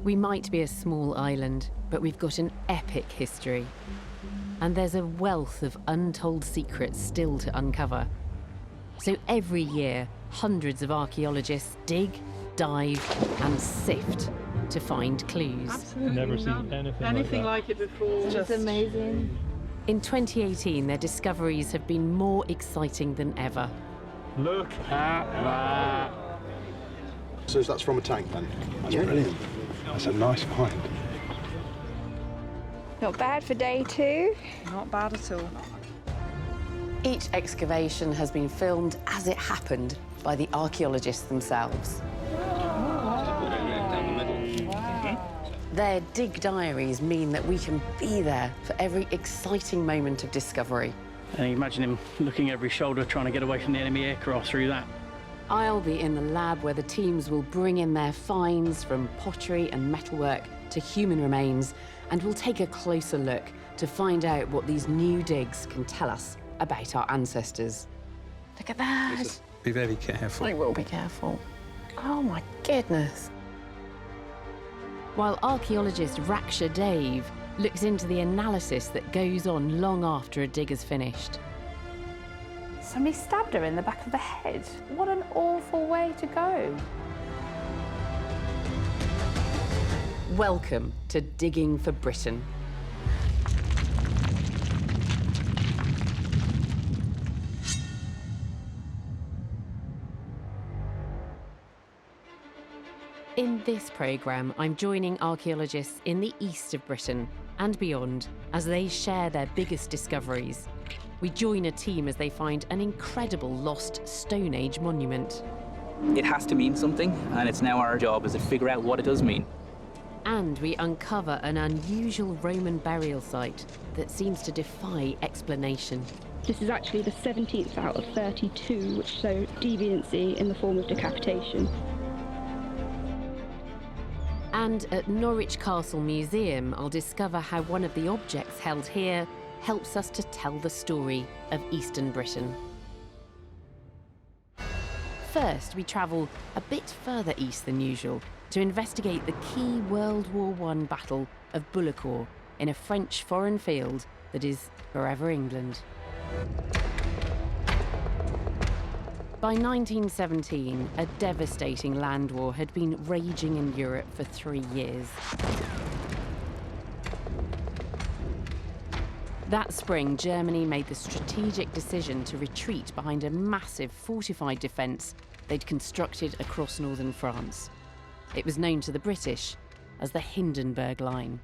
We might be a small island, but we've got an epic history. And there's a wealth of untold secrets still to uncover. So every year, hundreds of archaeologists dig, dive, and sift to find clues. Absolutely Never seen anything like it before. It's just amazing. In 2018, their discoveries have been more exciting than ever. Look at that. So that's from a tank then? That's brilliant. That's a nice find. Not bad for day 2. Not bad at all. Each excavation has been filmed as it happened by the archaeologists themselves. Their dig diaries mean that we can be there for every exciting moment of discovery. And you imagine him looking over his shoulder, trying to get away from the enemy aircraft through that. I'll be in the lab where the teams will bring in their finds from pottery and metalwork to human remains, and we'll take a closer look to find out what these new digs can tell us about our ancestors. Look at that. Be very careful. I will be careful. Oh my goodness. While archaeologist Raksha Dave looks into the analysis that goes on long after a dig is finished. Somebody stabbed her in the back of the head. What an awful way to go. Welcome to Digging for Britain. In this programme, I'm joining archaeologists in the east of Britain and beyond as they share their biggest discoveries. We join a team as they find an incredible lost Stone Age monument. It has to mean something, and it's now our job is to figure out what it does mean. And we uncover an unusual Roman burial site that seems to defy explanation. This is actually the 17th out of 32, which show deviancy in the form of decapitation. And at Norwich Castle Museum, I'll discover how one of the objects held here helps us to tell the story of Eastern Britain. First, we travel a bit further east than usual to investigate the key World War I Battle of Bullecourt in a French foreign field that is forever England. By 1917, a devastating land war had been raging in Europe for 3 years. That spring, Germany made the strategic decision to retreat behind a massive fortified defence they'd constructed across northern France. It was known to the British as the Hindenburg Line.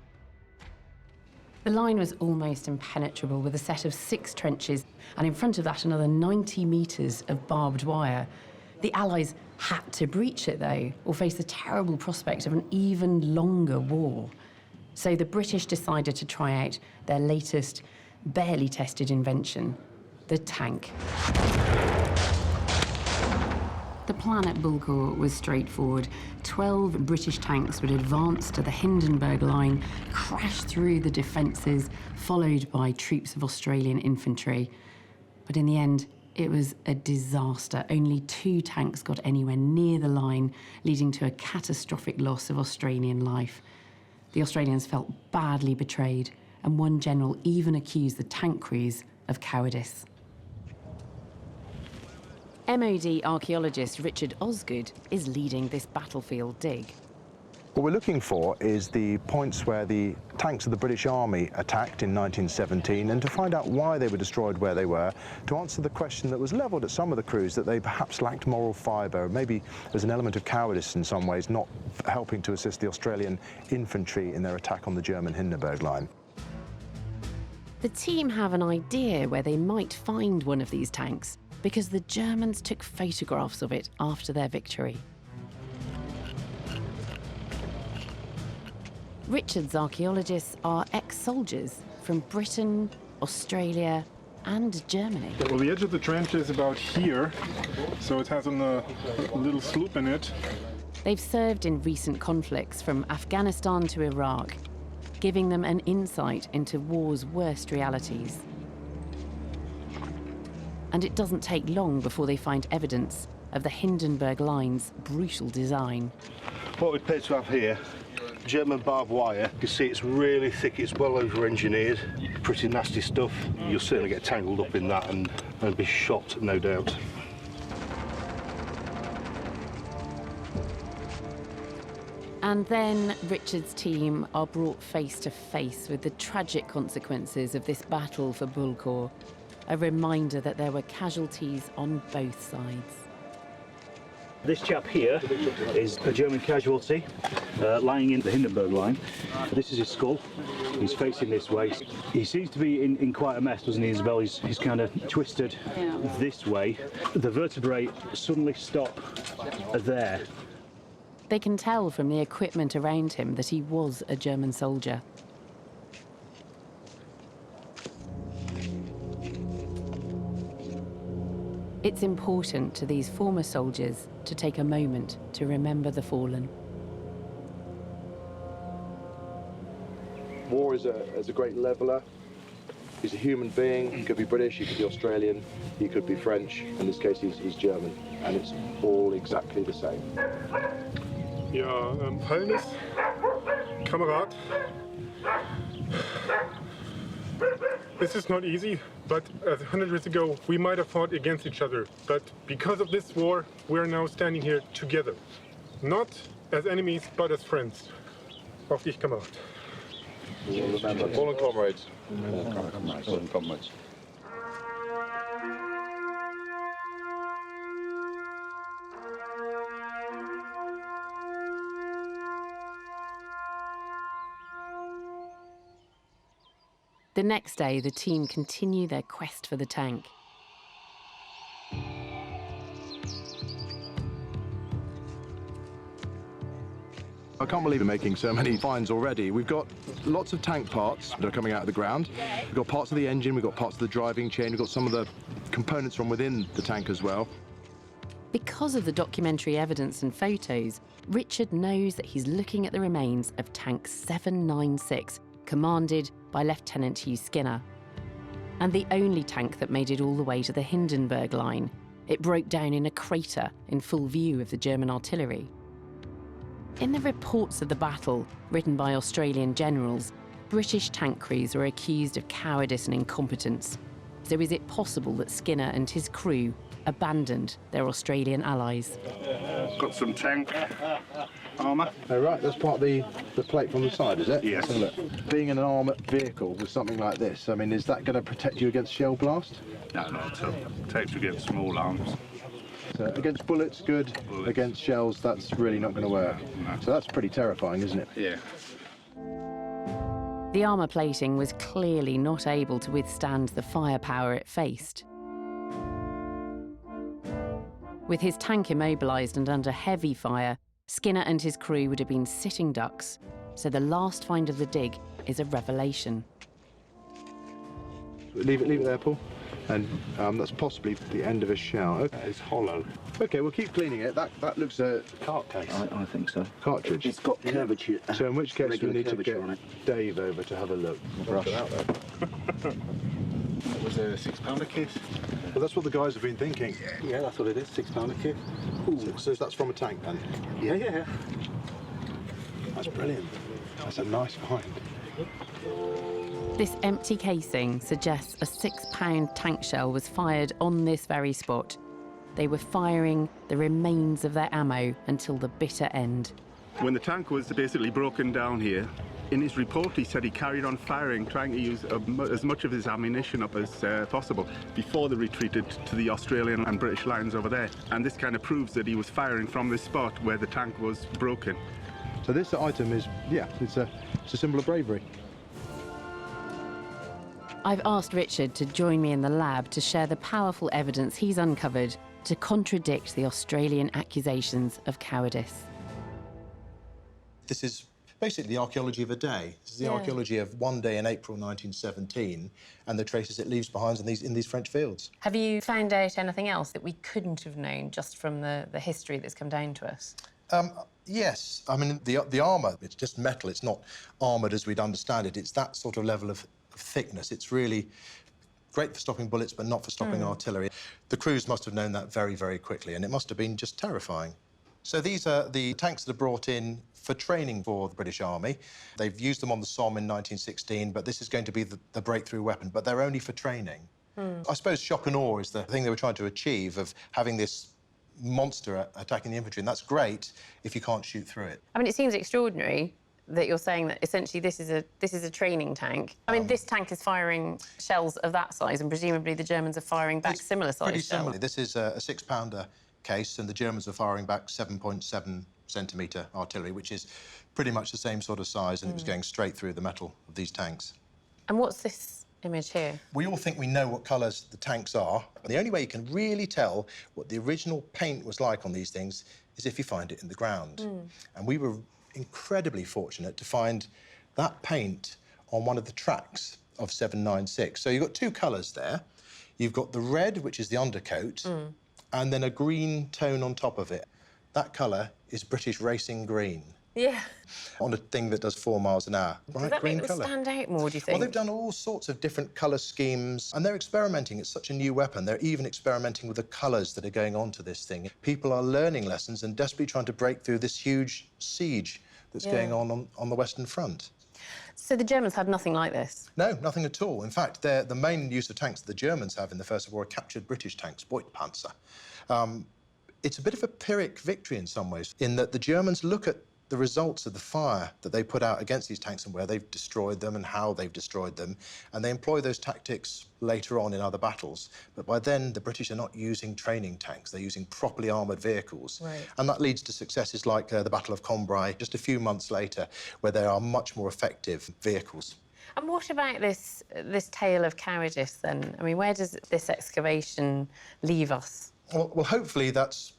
The line was almost impenetrable with a set of 6 trenches, and in front of that another 90 metres of barbed wire. The Allies had to breach it, though, or face the terrible prospect of an even longer war. So the British decided to try out their latest, barely tested invention, the tank. The plan at Bullecourt was straightforward. 12 British tanks would advance to the Hindenburg Line, crash through the defences, followed by troops of Australian infantry. But in the end, it was a disaster. Only 2 tanks got anywhere near the line, leading to a catastrophic loss of Australian life. The Australians felt badly betrayed, and one general even accused the tank crews of cowardice. MOD archaeologist Richard Osgood is leading this battlefield dig. What we're looking for is the points where the tanks of the British Army attacked in 1917, and to find out why they were destroyed where they were, to answer the question that was levelled at some of the crews that they perhaps lacked moral fibre. Maybe there's an element of cowardice in some ways, not helping to assist the Australian infantry in their attack on the German Hindenburg Line. The team have an idea where they might find one of these tanks, because the Germans took photographs of it after their victory. Richard's archaeologists are ex-soldiers from Britain, Australia, and Germany. Well, the edge of the trench is about here, so it has a little slope in it. They've served in recent conflicts from Afghanistan to Iraq, giving them an insight into war's worst realities. And it doesn't take long before they find evidence of the Hindenburg line's brutal design. What we appear to have here, German barbed wire. You can see it's really thick, it's well over engineered, pretty nasty stuff. You'll certainly get tangled up in that and be shot, no doubt. And then Richard's team are brought face to face with the tragic consequences of this battle for Bullecourt, a reminder that there were casualties on both sides. This chap here is a German casualty lying in the Hindenburg line. This is his skull. He's facing this way. He seems to be in quite a mess, doesn't he, Isabel? He's kind of twisted this way. The vertebrae suddenly stop there. They can tell from the equipment around him that he was a German soldier. It's important to these former soldiers to take a moment to remember the fallen. War is a great leveller. He's a human being. He could be British, he could be Australian, he could be French. In this case, he's German, and it's all exactly the same. Ja, Headless, Kamerad. This is not easy, but 100 years ago we might have fought against each other. But because of this war, we're now standing here together. Not as enemies, but as friends. Auf dich, Kamerad. Fallen comrades. Fallen comrades. The next day, the team continue their quest for the tank. I can't believe we're making so many finds already. We've got lots of tank parts that are coming out of the ground. We've got parts of the engine, we've got parts of the driving chain, we've got some of the components from within the tank as well. Because of the documentary evidence and photos, Richard knows that he's looking at the remains of Tank 796, commanded by Lieutenant Hugh Skinner. And the only tank that made it all the way to the Hindenburg line. It broke down in a crater in full view of the German artillery. In the reports of the battle, written by Australian generals, British tank crews were accused of cowardice and incompetence. So is it possible that Skinner and his crew abandoned their Australian allies? Got some tank armour. Oh, right, that's part of the plate from the side, is it? Yes. So look, being in an armoured vehicle with something like this, I mean, is that going to protect you against shell blast? No, not at all. Protects you against small arms. So against bullets, good. Bullets. Against shells, that's really not going to work. No. So that's pretty terrifying, isn't it? Yeah. The armour plating was clearly not able to withstand the firepower it faced. With his tank immobilised and under heavy fire, Skinner and his crew would have been sitting ducks, so the last find of the dig is a revelation. Leave it there, Paul. And that's possibly the end of a shell. Okay. It's hollow. Okay, we'll keep cleaning it. That looks a Cart case. I think so. cartridge. It's got curvature. So in which case we regular need to curvature get on it. Dave over to have a look. Brush. It was a £6 kit. Well, that's what the guys have been thinking. Yeah, that's what it is, £6 kit. So that's from a tank then? Yeah. That's brilliant. That's a nice find. This empty casing suggests a £6 tank shell was fired on this very spot. They were firing the remains of their ammo until the bitter end. When the tank was basically broken down here, in his report he said he carried on firing, trying to use as much of his ammunition up as possible before they retreated to the Australian and British lines over there. And this kind of proves that he was firing from this spot where the tank was broken. So this item is, yeah, it's a symbol of bravery. I've asked Richard to join me in the lab to share the powerful evidence he's uncovered to contradict the Australian accusations of cowardice. This is basically the archaeology of a day. This is the archaeology of one day in April 1917 and the traces it leaves behind in these French fields. Have you found out anything else that we couldn't have known just from the history that's come down to us? Yes. I mean, the armour, it's just metal. It's not armoured as we'd understand it. It's that sort of level of thickness. It's really great for stopping bullets, but not for stopping artillery. The crews must have known that very, very quickly, and it must have been just terrifying. So these are the tanks that are brought in for training for the British Army. They've used them on the Somme in 1916, but this is going to be the breakthrough weapon, but they're only for training. I suppose shock and awe is the thing they were trying to achieve, of having this monster attacking the infantry, and that's great if you can't shoot through it. I mean, it seems extraordinary that you're saying that essentially this is a training tank. I mean, this tank is firing shells of that size, and presumably the Germans are firing back similar size pretty shells. similar. This is a 6-pounder case, and the Germans are firing back 7.7 centimetre artillery, which is pretty much the same sort of size, and it was going straight through the metal of these tanks. And what's this image here? We all think we know what colours the tanks are, and the only way you can really tell what the original paint was like on these things is if you find it in the ground. And we were incredibly fortunate to find that paint on one of the tracks of 796. So you've got two colours there. You've got the red, which is the undercoat, and then a green tone on top of it. That colour is British racing green. Yeah. On a thing that does 4 miles an hour. Does that make them stand out more, do you think? Well, they've done all sorts of different colour schemes, and they're experimenting. It's such a new weapon. They're even experimenting with the colours that are going on to this thing. People are learning lessons and desperately trying to break through this huge siege that's going on the Western Front. So the Germans had nothing like this? No, nothing at all. In fact, the main use of tanks that the Germans have in the First World War are captured British tanks, Beutpanzer. It's a bit of a Pyrrhic victory in some ways, in that the Germans look at the results of the fire that they put out against these tanks and where they've destroyed them and how they've destroyed them, and they employ those tactics later on in other battles. But by then, the British are not using training tanks. They're using properly armoured vehicles. Right. And that leads to successes like the Battle of Cambrai just a few months later, where there are much more effective vehicles. And what about this tale of cowardice, then? I mean, where does this excavation leave us? Well, hopefully that's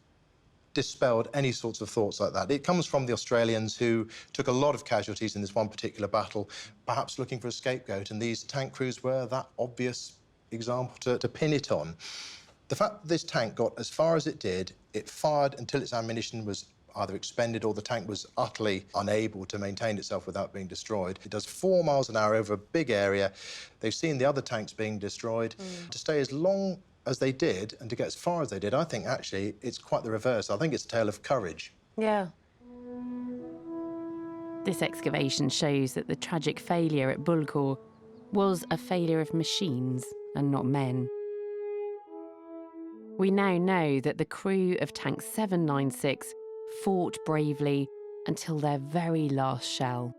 dispelled any sorts of thoughts like that. It comes from the Australians, who took a lot of casualties in this one particular battle, perhaps looking for a scapegoat, and these tank crews were that obvious example to pin it on. The fact that this tank got as far as it did, it fired until its ammunition was either expended or the tank was utterly unable to maintain itself without being destroyed. It does 4 miles an hour over a big area. They've seen the other tanks being destroyed. To stay as long as they did and to get as far as they did, I think actually it's quite the reverse. I think it's a tale of courage. Yeah. This excavation shows that the tragic failure at Bullecourt was a failure of machines and not men. We now know that the crew of Tank 796 fought bravely until their very last shell.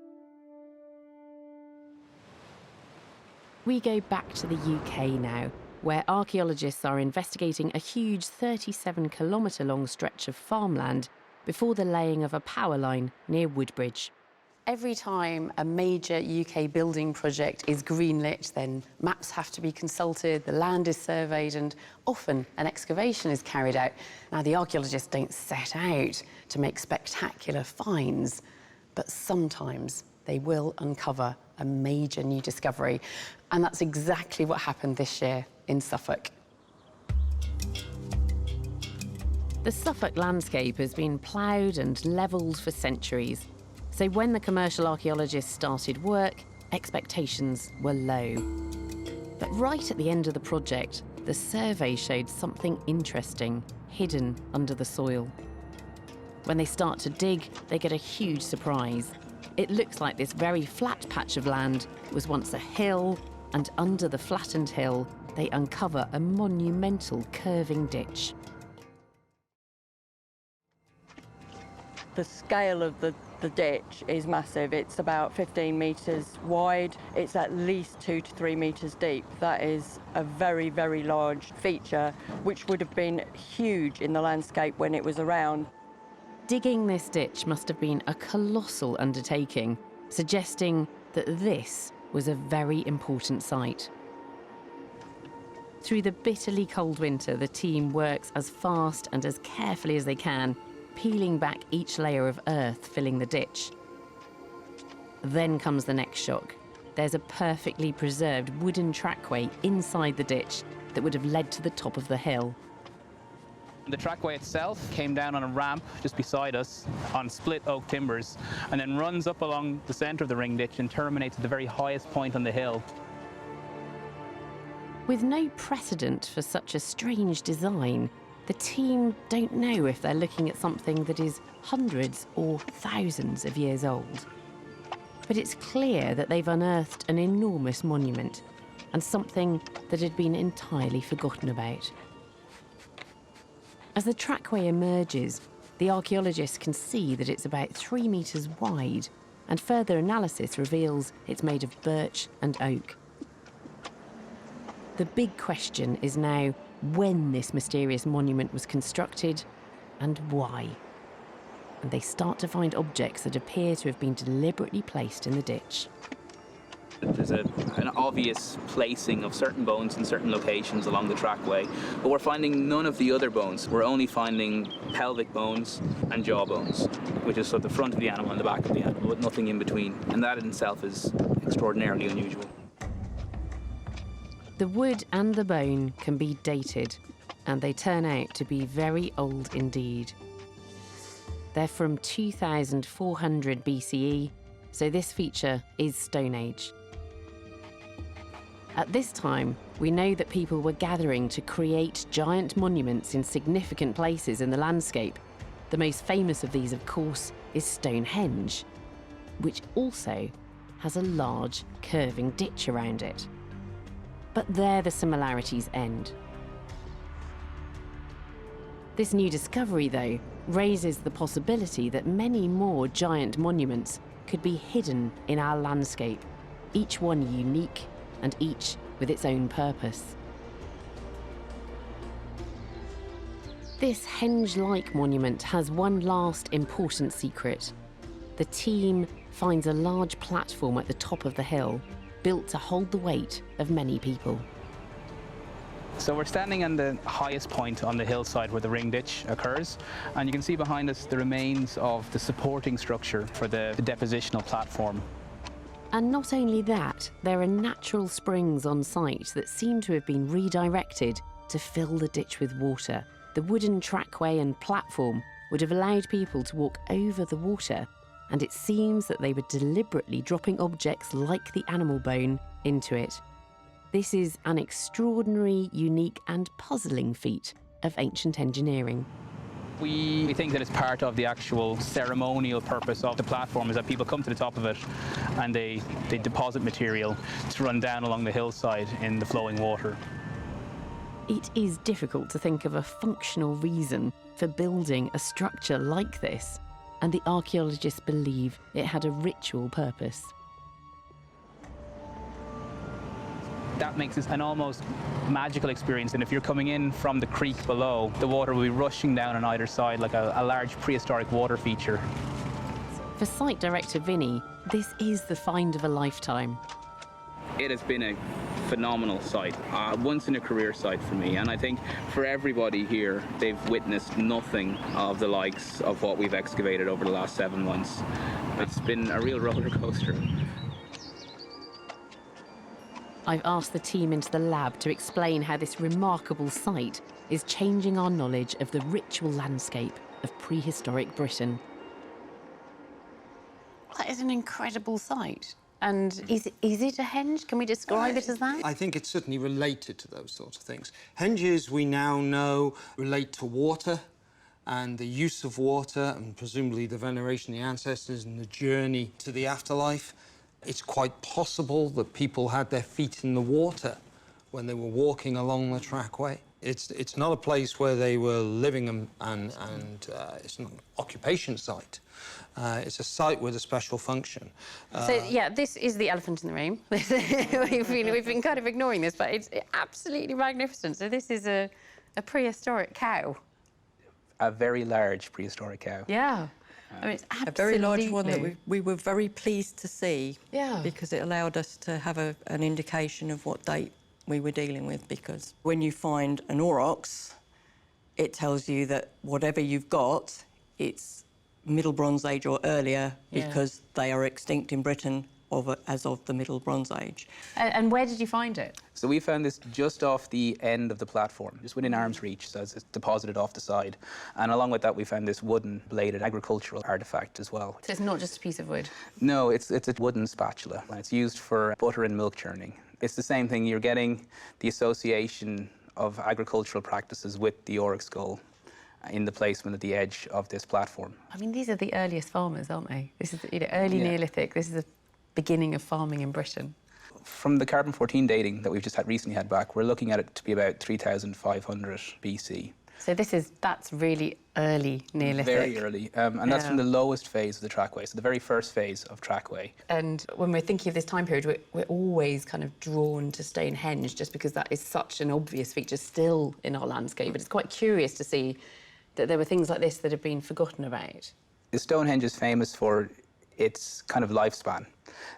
We go back to the UK now, where archaeologists are investigating a huge 37-kilometre-long stretch of farmland before the laying of a power line near Woodbridge. Every time a major UK building project is greenlit, then maps have to be consulted, the land is surveyed, and often an excavation is carried out. Now, the archaeologists don't set out to make spectacular finds, but sometimes they will uncover a major new discovery, and that's exactly what happened this year in Suffolk. The Suffolk landscape has been ploughed and levelled for centuries. So when the commercial archaeologists started work, expectations were low. But right at the end of the project, the survey showed something interesting hidden under the soil. When they start to dig, they get a huge surprise. It looks like this very flat patch of land was once a hill, and under the flattened hill, they uncover a monumental curving ditch. The scale of the ditch is massive. It's about 15 metres wide. It's at least 2 to 3 metres deep. That is a very, very large feature, which would have been huge in the landscape when it was around. Digging this ditch must have been a colossal undertaking, suggesting that this was a very important site. Through the bitterly cold winter, the team works as fast and as carefully as they can, peeling back each layer of earth filling the ditch. Then comes the next shock. There's a perfectly preserved wooden trackway inside the ditch that would have led to the top of the hill. The trackway itself came down on a ramp just beside us on split oak timbers, and then runs up along the centre of the ring ditch and terminates at the very highest point on the hill. With no precedent for such a strange design, the team don't know if they're looking at something that is hundreds or thousands of years old. But it's clear that they've unearthed an enormous monument and something that had been entirely forgotten about. As the trackway emerges, the archaeologists can see that it's about 3 meters wide, and further analysis reveals it's made of birch and oak. The big question is now when this mysterious monument was constructed and why. And they start to find objects that appear to have been deliberately placed in the ditch. There's an obvious placing of certain bones in certain locations along the trackway, but we're finding none of the other bones. We're only finding pelvic bones and jaw bones, which is sort of the front of the animal and the back of the animal, but nothing in between. And that in itself is extraordinarily unusual. The wood and the bone can be dated, and they turn out to be very old indeed. They're from 2400 BCE, so this feature is Stone Age. At this time, we know that people were gathering to create giant monuments in significant places in the landscape. The most famous of these, of course, is Stonehenge, which also has a large, curving ditch around it. But there the similarities end. This new discovery, though, raises the possibility that many more giant monuments could be hidden in our landscape, each one unique and each with its own purpose. This henge-like monument has one last important secret. The team finds a large platform at the top of the hill, built to hold the weight of many people. So we're standing on the highest point on the hillside where the ring ditch occurs, and you can see behind us the remains of the supporting structure for the depositional platform. And not only that, there are natural springs on site that seem to have been redirected to fill the ditch with water. The wooden trackway and platform would have allowed people to walk over the water, and it seems that they were deliberately dropping objects like the animal bone into it. This is an extraordinary, unique and puzzling feat of ancient engineering. We think that it's part of the actual ceremonial purpose of the platform, is that people come to the top of it and they deposit material to run down along the hillside in the flowing water. It is difficult to think of a functional reason for building a structure like this, and the archaeologists believe it had a ritual purpose. That makes this an almost magical experience, and if you're coming in from the creek below, the water will be rushing down on either side like a large prehistoric water feature. For site director Vinny, this is the find of a lifetime. It has been a phenomenal site, once in a career site for me, and I think for everybody here, they've witnessed nothing of the likes of what we've excavated over the last 7 months. It's been a real roller coaster. I've asked the team into the lab to explain how this remarkable site is changing our knowledge of the ritual landscape of prehistoric Britain. That is an incredible site. And is it a henge? Can we describe it as that? I think it's certainly related to those sorts of things. Henges, we now know, relate to water and the use of water and presumably the veneration of the ancestors and the journey to the afterlife. It's quite possible that people had their feet in the water when they were walking along the trackway. It's not a place where they were living and it's an occupation site. It's a site with a special function. So, yeah, this is the elephant in the room. we've been kind of ignoring this, but it's absolutely magnificent. So this is a prehistoric cow. A very large prehistoric cow. Yeah. I mean, it's absolutely... A very large one that we were very pleased to see. Yeah. Because it allowed us to have an indication of what date we were dealing with, because when you find an aurochs, it tells you that whatever you've got, it's Middle Bronze Age or earlier, because they are extinct in Britain as of the Middle Bronze Age. And where did you find it? So we found this just off the end of the platform, just within arm's reach, so it's deposited off the side. And along with that, we found this wooden bladed agricultural artifact as well. So it's not just a piece of wood? No, it's a wooden spatula. It's used for butter and milk churning. It's the same thing. You're getting the association of agricultural practices with the auric skull in the placement at the edge of this platform. I mean, these are the earliest farmers, aren't they? This is early Neolithic. This is the beginning of farming in Britain. From the carbon-14 dating that we've just recently had back, we're looking at it to be about 3,500 BC. So that's really early Neolithic. Very early, and that's from the lowest phase of the trackway, so the very first phase of trackway. And when we're thinking of this time period, we're always kind of drawn to Stonehenge just because that is such an obvious feature still in our landscape. But it's quite curious to see that there were things like this that have been forgotten about. Stonehenge is famous for its kind of lifespan.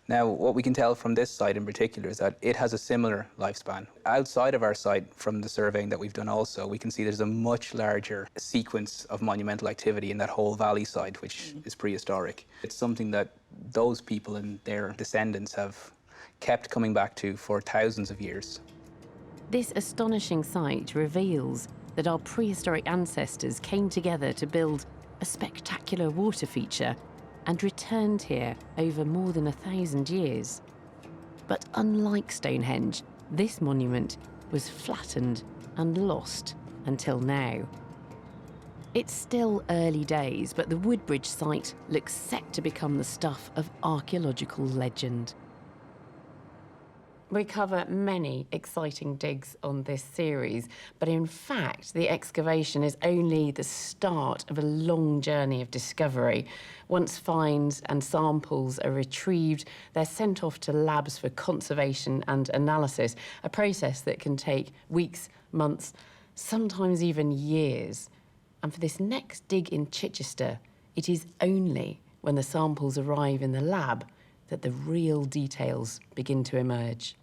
Now, what we can tell from this site in particular is that it has a similar lifespan. Outside of our site, from the surveying that we've done also, we can see there's a much larger sequence of monumental activity in that whole valley side, which is prehistoric. It's something that those people and their descendants have kept coming back to for thousands of years. This astonishing site reveals that our prehistoric ancestors came together to build a spectacular water feature and returned here over more than 1,000 years. But unlike Stonehenge, this monument was flattened and lost until now. It's still early days, but the Woodbridge site looks set to become the stuff of archaeological legend. We cover many exciting digs on this series, but in fact, the excavation is only the start of a long journey of discovery. Once finds and samples are retrieved, they're sent off to labs for conservation and analysis, a process that can take weeks, months, sometimes even years. And for this next dig in Chichester, it is only when the samples arrive in the lab that the real details begin to emerge.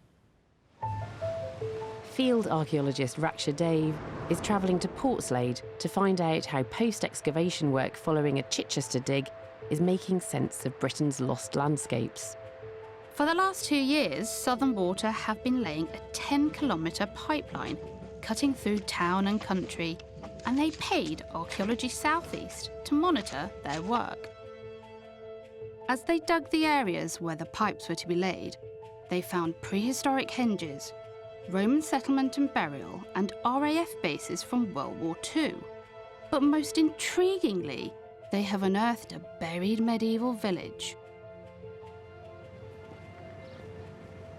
Field archaeologist Raksha Dave is travelling to Portslade to find out how post-excavation work following a Chichester dig is making sense of Britain's lost landscapes. For the last 2 years, Southern Water have been laying a 10-kilometre pipeline cutting through town and country, and they paid Archaeology South East to monitor their work. As they dug the areas where the pipes were to be laid, they found prehistoric henges, Roman settlement and burial, and RAF bases from World War II. But most intriguingly, they have unearthed a buried medieval village.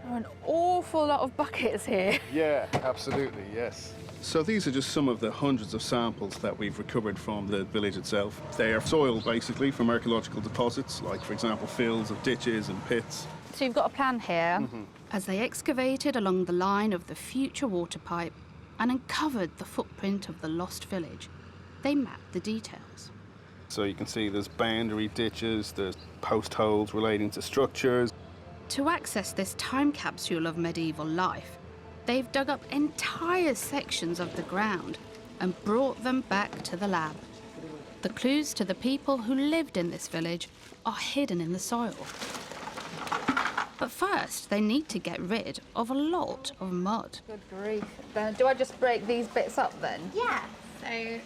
There are an awful lot of buckets here. Yeah, absolutely, yes. So these are just some of the hundreds of samples that we've recovered from the village itself. They are soil, basically, from archaeological deposits, like, for example, fields of ditches and pits. So you've got a plan here. As they excavated along the line of the future water pipe and uncovered the footprint of the lost village, they mapped the details. So you can see there's boundary ditches, there's post holes relating to structures. To access this time capsule of medieval life, they've dug up entire sections of the ground and brought them back to the lab. The clues to the people who lived in this village are hidden in the soil. But first, they need to get rid of a lot of mud. Good grief. Then do I just break these bits up then? Yeah. So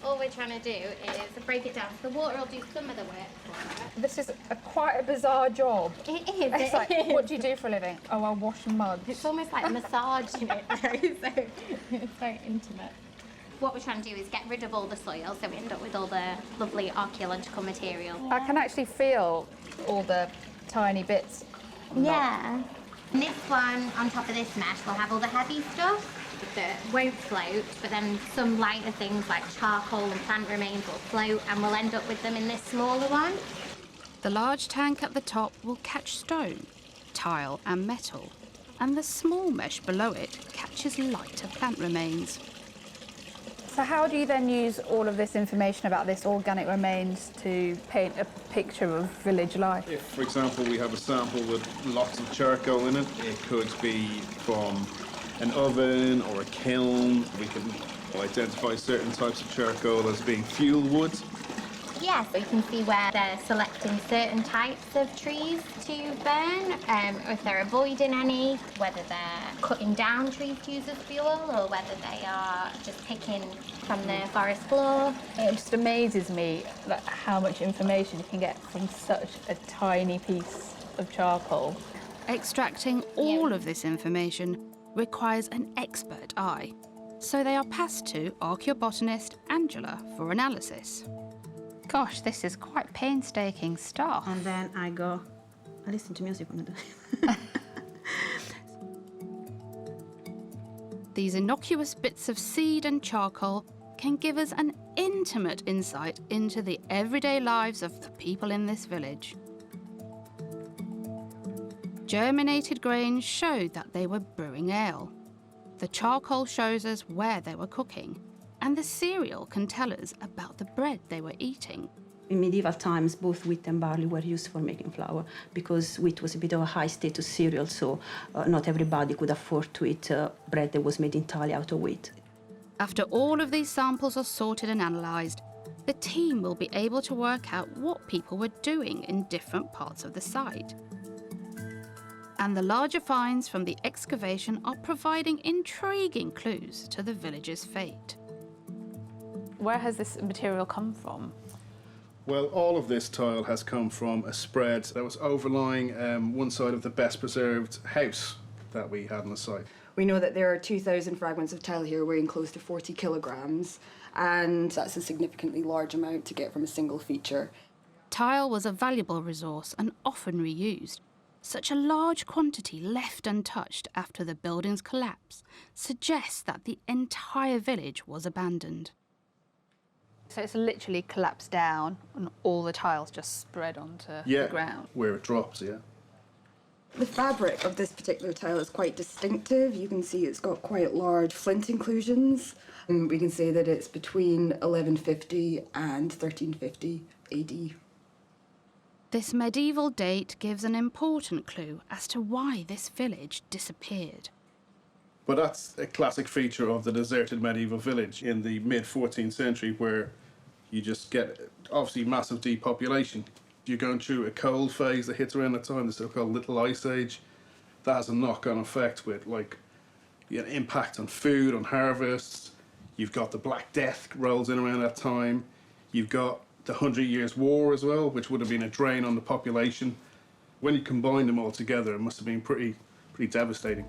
all we're trying to do is break it down. So the water will do some of the work for us. This is quite a bizarre job. It is. It's like, what do you do for a living? Oh, I wash mud. It's almost like massaging it, though, so it's very intimate. What we're trying to do is get rid of all the soil, so we end up with all the lovely archaeological material. I can actually feel all the tiny bits. Yeah. And this one, on top of this mesh, will have all the heavy stuff that won't float, but then some lighter things like charcoal and plant remains will float, and we'll end up with them in this smaller one. The large tank at the top will catch stone, tile and metal, and the small mesh below it catches lighter plant remains. So how do you then use all of this information about this organic remains to paint a picture of village life? If, for example, we have a sample with lots of charcoal in it, it could be from an oven or a kiln. We can identify certain types of charcoal as being fuel wood. Yeah, so you can see where they're selecting certain types of trees to burn, or if they're avoiding any, whether they're cutting down trees to use as fuel, or whether they are just picking from the forest floor. It just amazes me how much information you can get from such a tiny piece of charcoal. Extracting all of this information requires an expert eye, so they are passed to archaeobotanist Angela for analysis. Gosh, this is quite painstaking stuff. And then I listen to music when I do. These innocuous bits of seed and charcoal can give us an intimate insight into the everyday lives of the people in this village. Germinated grains showed that they were brewing ale. The charcoal shows us where they were cooking, and the cereal can tell us about the bread they were eating. In medieval times, both wheat and barley were used for making flour because wheat was a bit of a high-status cereal, so not everybody could afford to eat bread that was made entirely out of wheat. After all of these samples are sorted and analysed, the team will be able to work out what people were doing in different parts of the site. And the larger finds from the excavation are providing intriguing clues to the village's fate. Where has this material come from? Well, all of this tile has come from a spread that was overlying one side of the best preserved house that we had on the site. We know that there are 2,000 fragments of tile here weighing close to 40 kilograms, and that's a significantly large amount to get from a single feature. Tile was a valuable resource and often reused. Such a large quantity left untouched after the building's collapse suggests that the entire village was abandoned. So it's literally collapsed down and all the tiles just spread onto the ground? Where it drops, yeah. The fabric of this particular tile is quite distinctive. You can see it's got quite large flint inclusions. And we can say that it's between 1150 and 1350 AD. This medieval date gives an important clue as to why this village disappeared. But that's a classic feature of the deserted medieval village in the mid-14th century, where you just get, obviously, massive depopulation. You're going through a cold phase that hits around the time, the so-called Little Ice Age. That has a knock-on effect with, like, an impact on food, on harvests. You've got the Black Death rolls in around that time. You've got the 100 Years' War as well, which would have been a drain on the population. When you combine them all together, it must have been pretty devastating.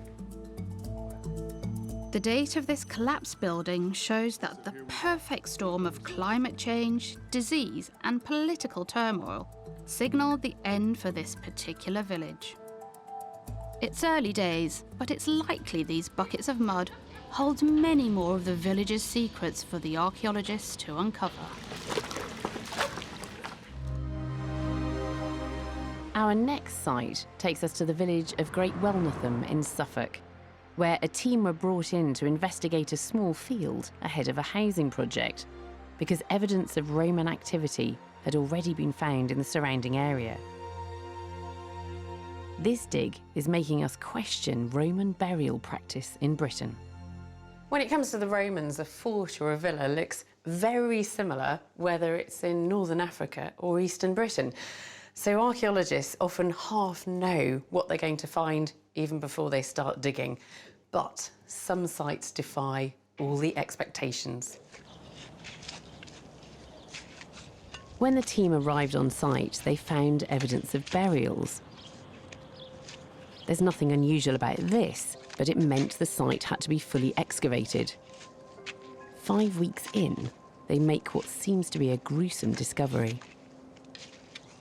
The date of this collapsed building shows that the perfect storm of climate change, disease, and political turmoil signalled the end for this particular village. It's early days, but it's likely these buckets of mud hold many more of the village's secrets for the archaeologists to uncover. Our next site takes us to the village of Great Wellnotham in Suffolk, where a team were brought in to investigate a small field ahead of a housing project, because evidence of Roman activity had already been found in the surrounding area. This dig is making us question Roman burial practice in Britain. When it comes to the Romans, a fort or a villa looks very similar whether it's in northern Africa or eastern Britain. So archaeologists often half know what they're going to find even before they start digging. But some sites defy all the expectations. When the team arrived on site, they found evidence of burials. There's nothing unusual about this, but it meant the site had to be fully excavated. 5 weeks in, they make what seems to be a gruesome discovery.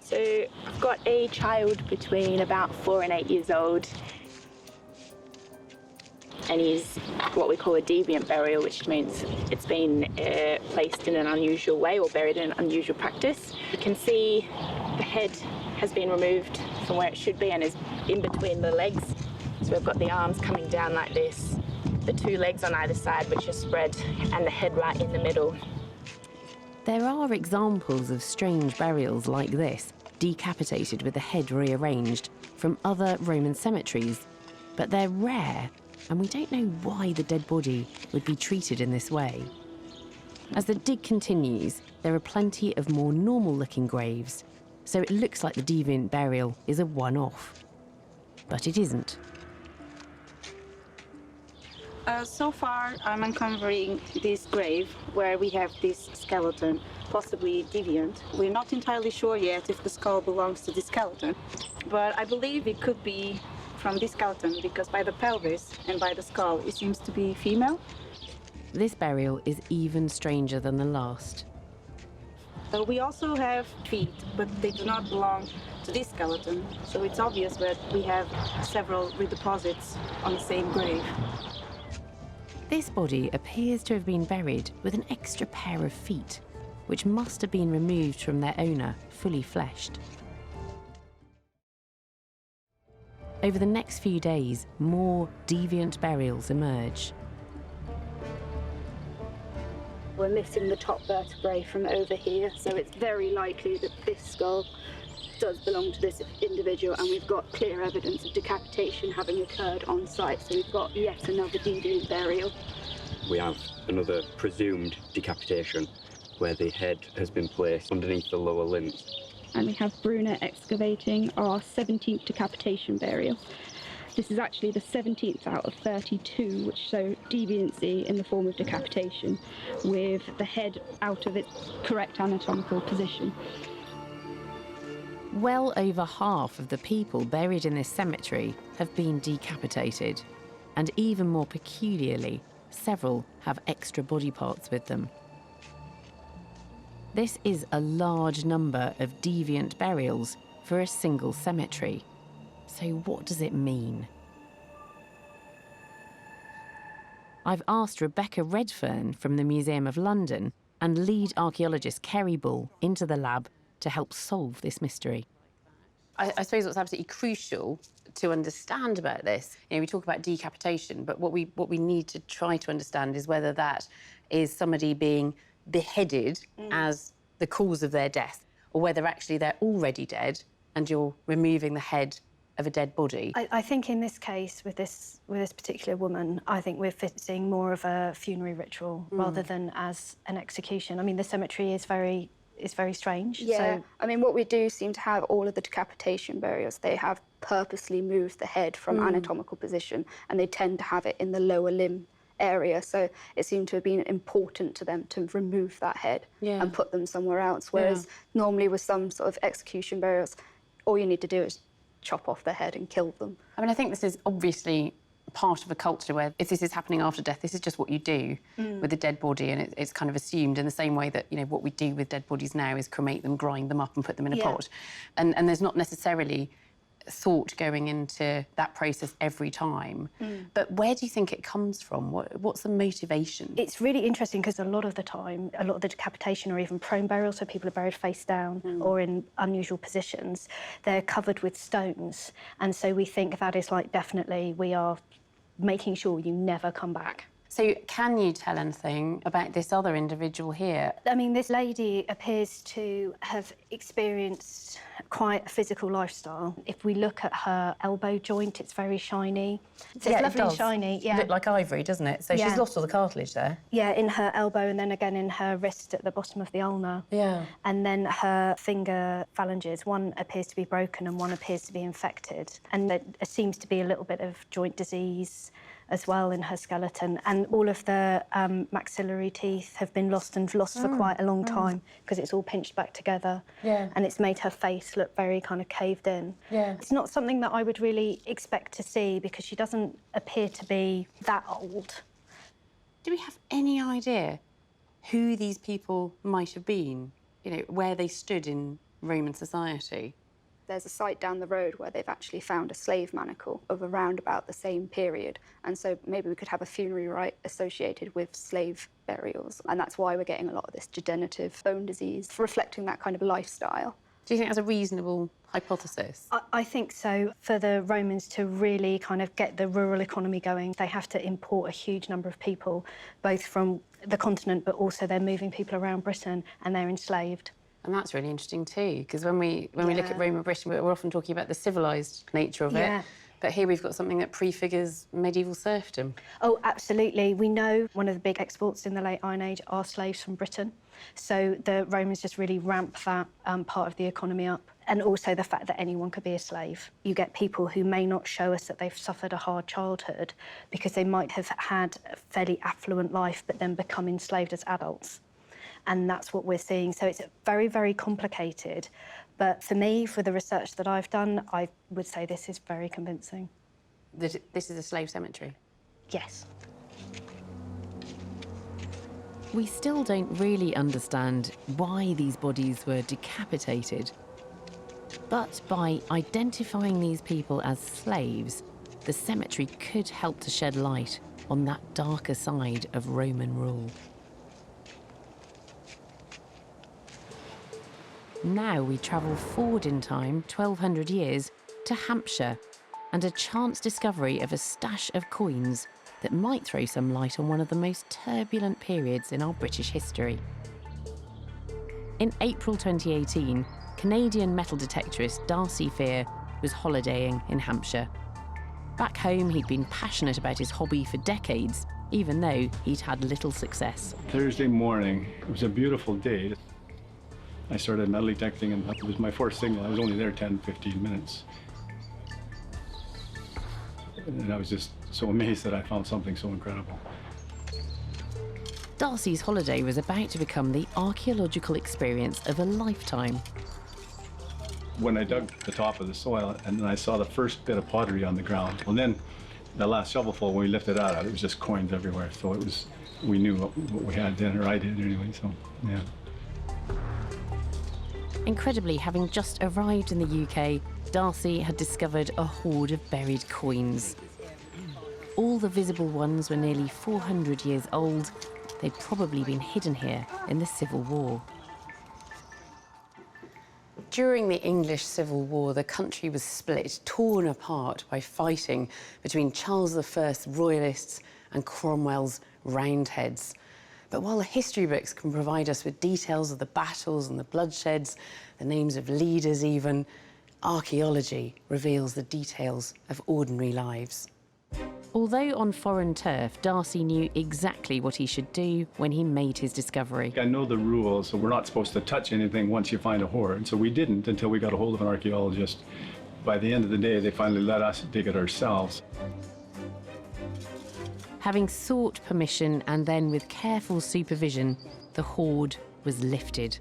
So I've got a child between about 4 and 8 years old, and he's what we call a deviant burial, which means it's been placed in an unusual way or buried in an unusual practice. You can see the head has been removed from where it should be and is in between the legs. So we've got the arms coming down like this, the 2 legs on either side which are spread, and the head right in the middle. There are examples of strange burials like this, decapitated with the head rearranged, from other Roman cemeteries, but they're rare, and we don't know why the dead body would be treated in this way. As the dig continues, there are plenty of more normal-looking graves, so it looks like the deviant burial is a one-off. But it isn't. So far, I'm uncovering this grave where we have this skeleton, possibly deviant. We're not entirely sure yet if the skull belongs to the skeleton, but I believe it could be from this skeleton because by the pelvis and by the skull, it seems to be female. This burial is even stranger than the last. We also have feet, but they do not belong to this skeleton. So it's obvious that we have several redeposits on the same grave. This body appears to have been buried with an extra pair of feet, which must have been removed from their owner, fully fleshed. Over the next few days, more deviant burials emerge. We're missing the top vertebrae from over here, so it's very likely that this skull does belong to this individual, and we've got clear evidence of decapitation having occurred on site, so we've got yet another deviant burial. We have another presumed decapitation where the head has been placed underneath the lower limbs. And we have Brunner excavating our 17th decapitation burial. This is actually the 17th out of 32 which show deviancy in the form of decapitation, with the head out of its correct anatomical position. Well over half of the people buried in this cemetery have been decapitated, and even more peculiarly, several have extra body parts with them. This is a large number of deviant burials for a single cemetery. So what does it mean? I've asked Rebecca Redfern from the Museum of London and lead archaeologist Kerry Bull into the lab to help solve this mystery. I suppose what's absolutely crucial to understand about this, we talk about decapitation, but what we need to try to understand is whether that is somebody being beheaded as the cause of their death, or whether actually they're already dead and you're removing the head of a dead body. I think in this case, with this particular woman, I think we're seeing more of a funerary ritual rather than as an execution. I mean, the cemetery is very strange. Yeah, So, I mean, what we do seem to have all of the decapitation burials, they have purposely moved the head from anatomical position, and they tend to have it in the lower limb area, so it seemed to have been important to them to remove that head and put them somewhere else, whereas normally with some sort of execution burials, all you need to do is chop off the head and kill them. I mean, I think this is obviously part of a culture where if this is happening after death, this is just what you do with a dead body, and it's kind of assumed in the same way that, what we do with dead bodies now is cremate them, grind them up and put them in a pot. And there's not necessarily thought going into that process every time. But where do you think it comes from? What's the motivation? it's really interesting because a lot of the time, a lot of the decapitation or even prone burials, so people are buried face down or in unusual positions, they're covered with stones. And so we think that is like definitely we are making sure you never come back. So can you tell anything about this other individual here? I mean, this lady appears to have experienced quite a physical lifestyle. If we look at her elbow joint, it's very shiny. So it's lovely and shiny. Yeah, look like ivory, doesn't it? So she's lost all the cartilage there. Yeah, in her elbow and then again in her wrist at the bottom of the ulna. Yeah. And then her finger phalanges, one appears to be broken and one appears to be infected. And there seems to be a little bit of joint disease as well in her skeleton, and all of the maxillary teeth have been lost for quite a long time because it's all pinched back together, and it's made her face look very kind of caved in. It's not something that I would really expect to see because she doesn't appear to be that old. Do we have any idea who these people might have been? Where they stood in Roman society? There's a site down the road where they've actually found a slave manacle of around about the same period. And so maybe we could have a funerary rite associated with slave burials. And that's why we're getting a lot of this degenerative bone disease, reflecting that kind of lifestyle. Do you think that's a reasonable hypothesis? I think so. For the Romans to really kind of get the rural economy going, they have to import a huge number of people, both from the continent, but also they're moving people around Britain and they're enslaved. And that's really interesting too, because when we look at Roman Britain, we're often talking about the civilised nature of it. But here we've got something that prefigures medieval serfdom. Oh, absolutely. We know one of the big exports in the late Iron Age are slaves from Britain. So the Romans just really ramp that part of the economy up. And also the fact that anyone could be a slave. You get people who may not show us that they've suffered a hard childhood because they might have had a fairly affluent life but then become enslaved as adults. And that's what we're seeing. So it's very, very complicated. But for me, for the research that I've done, I would say this is very convincing. that this is a slave cemetery? Yes. We still don't really understand why these bodies were decapitated. But by identifying these people as slaves, the cemetery could help to shed light on that darker side of Roman rule. Now we travel forward in time 1,200 years to Hampshire and a chance discovery of a stash of coins that might throw some light on one of the most turbulent periods in our British history. In April 2018, Canadian metal detectorist Darcy Fear was holidaying in Hampshire. Back home, he'd been passionate about his hobby for decades, even though he'd had little success. Thursday morning, it was a beautiful day. I started metal detecting, and it was my first signal. I was only there 10, 15 minutes. And I was just so amazed that I found something so incredible. Darcy's holiday was about to become the archaeological experience of a lifetime. When I dug the top of the soil, and then I saw the first bit of pottery on the ground. Well, then the last shovelful, when we lifted it out, it was just coins everywhere. So it was, we knew what we had then, or I did anyway, so yeah. Incredibly, having just arrived in the UK, Darcy had discovered a hoard of buried coins. All the visible ones were nearly 400 years old. They'd probably been hidden here in the Civil War. During the English Civil War, the country was split, torn apart by fighting between Charles I's Royalists and Cromwell's Roundheads. But while the history books can provide us with details of the battles and the bloodsheds, the names of leaders even, archaeology reveals the details of ordinary lives. Although on foreign turf, Darcy knew exactly what he should do when he made his discovery. I know the rules, so we're not supposed to touch anything once you find a hoard. So we didn't until we got a hold of an archaeologist. By the end of the day, they finally let us dig it ourselves. Having sought permission and then with careful supervision, the hoard was lifted.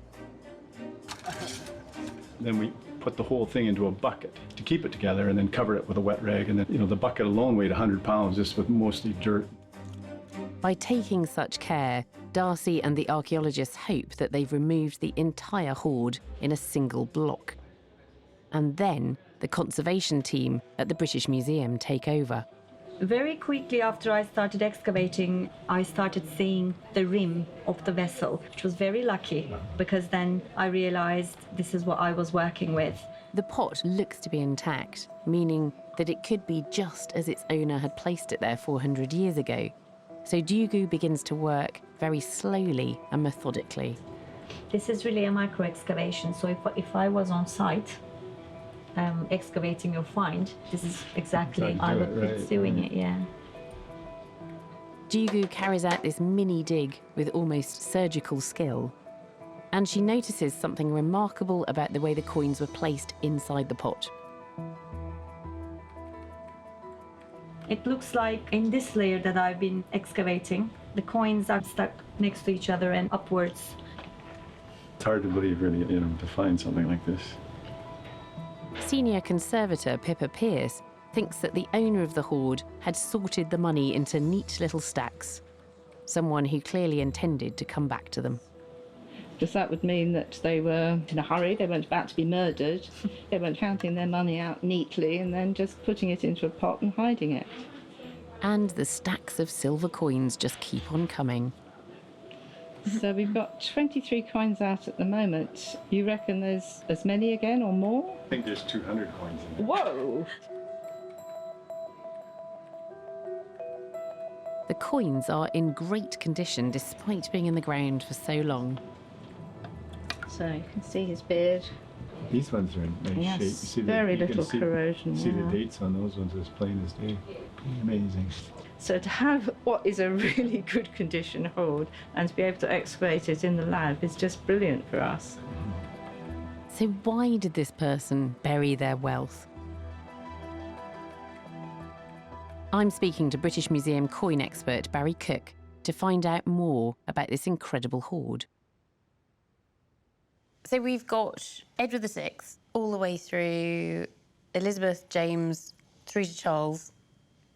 Then we put the whole thing into a bucket to keep it together and then cover it with a wet rag. And then, the bucket alone weighed 100 pounds, just with mostly dirt. By taking such care, Darcy and the archaeologists hope that they've removed the entire hoard in a single block. And then the conservation team at the British Museum take over. Very quickly after I started excavating, I started seeing the rim of the vessel, which was very lucky because then I realized this is what I was working with. The pot looks to be intact, meaning that it could be just as its owner had placed it there 400 years ago. So Dugu begins to work very slowly and methodically. This is really a micro excavation, so if I was on site, excavating your find, this is exactly I would be doing it, yeah. Dugu carries out this mini dig with almost surgical skill, and she notices something remarkable about the way the coins were placed inside the pot. It looks like in this layer that I've been excavating, the coins are stuck next to each other and upwards. It's hard to believe, really, to find something like this. Senior conservator Pippa Pearce thinks that the owner of the hoard had sorted the money into neat little stacks, someone who clearly intended to come back to them. Because that would mean that they were in a hurry, they weren't about to be murdered, they weren't counting their money out neatly and then just putting it into a pot and hiding it. And the stacks of silver coins just keep on coming. So we've got 23 coins out at the moment. You reckon there's as many again or more? I think there's 200 coins in there. Whoa! The coins are in great condition despite being in the ground for so long. So you can see his beard. These ones are in nice Yes, shape. You see very you can little corrosion. See the yeah. dates on those ones as plain as day. Amazing. So to have what is a really good condition hoard and to be able to excavate it in the lab is just brilliant for us. So why did this person bury their wealth? I'm speaking to British Museum coin expert Barry Cook to find out more about this incredible hoard. So we've got Edward VI all the way through Elizabeth, James, through to Charles.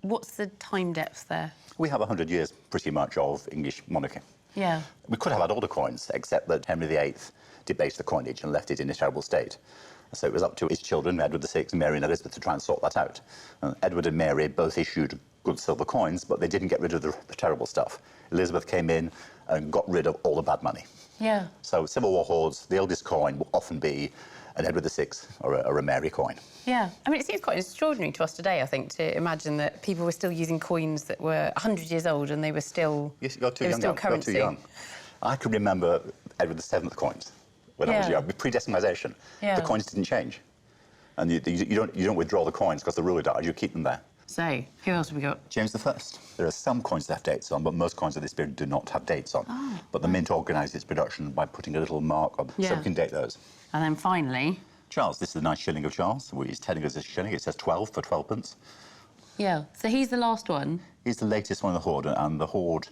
what's the time depth there? We have 100 years, pretty much, of English monarchy. Yeah. We could have had older coins, except that Henry VIII debased the coinage and left it in a terrible state. So it was up to his children, Edward VI, Mary and Elizabeth, to try and sort that out. Edward and Mary both issued good silver coins, but they didn't get rid of the terrible stuff. Elizabeth came in and got rid of all the bad money. Yeah. So Civil War hoards, the oldest coin will often be an Edward VI or a Mary coin. Yeah. I mean, it seems quite extraordinary to us today, I think, to imagine that people were still using coins that were 100 years old and they were still, Yes, you're too they were young. still You're currency. too young. I can remember Edward VII coins when I was young, with pre-decimisation. Yeah. The coins didn't change. And you don't withdraw the coins because the ruler died, you keep them there. So, who else have we got? James I. There are some coins that have dates on, but most coins of this period do not have dates on. Oh, but the mint organised its production by putting a little mark on, so we can date those. And then finally... Charles, this is the nice shilling of Charles. He's telling us a shilling. It says 12 for 12 pence. Yeah, so he's the last one. He's the latest one in the hoard, and the hoard